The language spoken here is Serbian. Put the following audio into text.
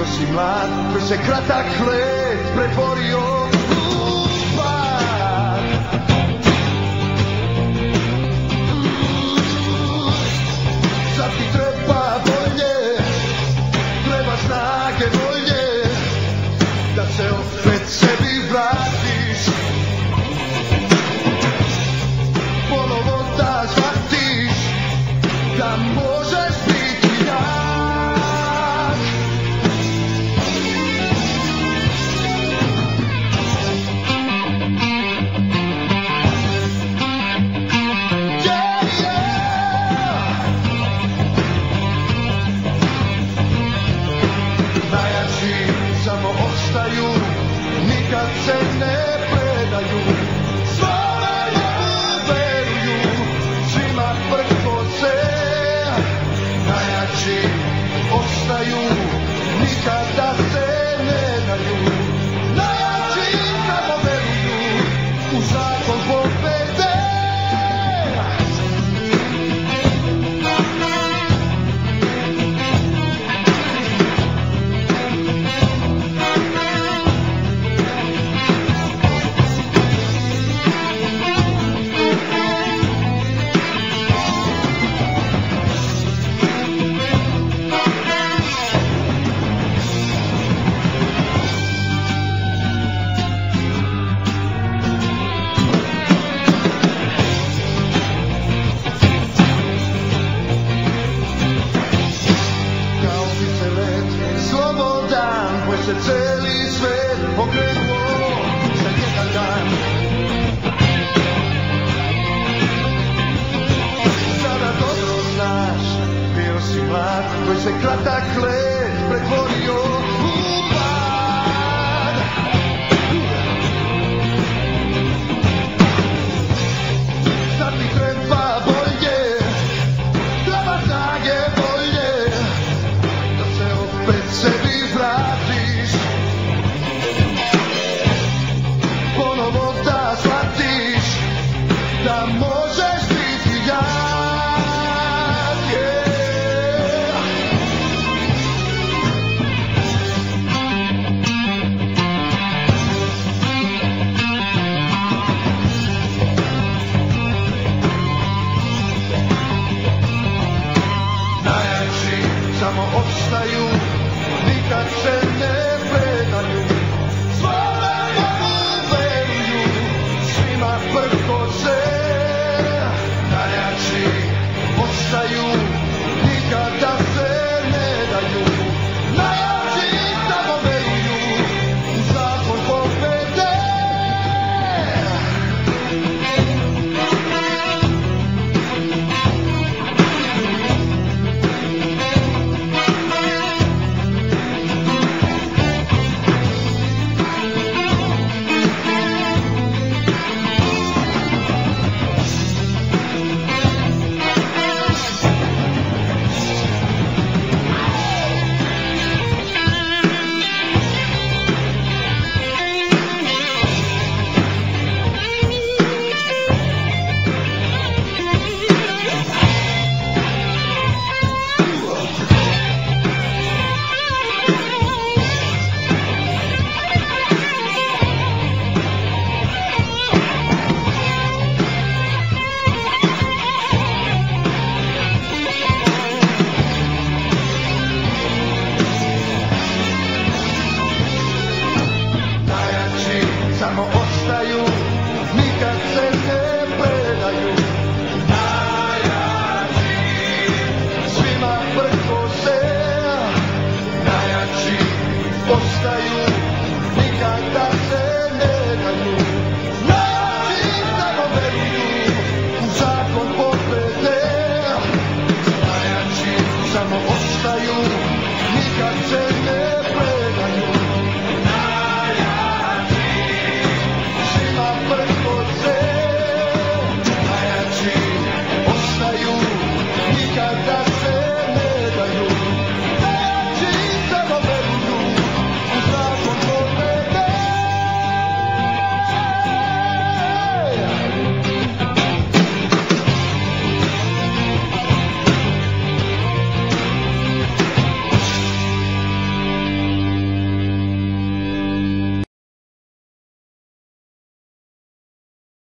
Bio si mlad, koji se kratak let pretvorio u pad. Sad ti treba volje, treba snage volje, da se opet sebi vratiš, ponovo da shvatiš da možeš biti jak. Yeah, yeah. Najjači samo ostaju, nikad se ne predaju, svome veruju, svima prkose. Najjači ostaju, nikada se ne daju, najjači samo veruju u zakon pobede. Kao ptice let, slobodan, koji se celi svet pokrenuo za jedan dan. Sada dobro znaš, bio si mlad, koji se kratak let pretvorio u pad. Sad ti treba volje, treba snage volje, da se opet sebi vratiš, ponovo da shvatiš da možeš biti jak. Yeah. Najjači samo opstaju, nikad se ne predaju, svome veruju, svima prkose. Najjači ostaju, nikada se ne daju, najjači samo veruju u zakon pobede. Najjači samo ostaju, nikad se ne predaju, najjači svima prkose. Najjači ostaju, nikada se ne daju, najjači samo veruju u zakon pobede. Najjači samo ostaju, nikad se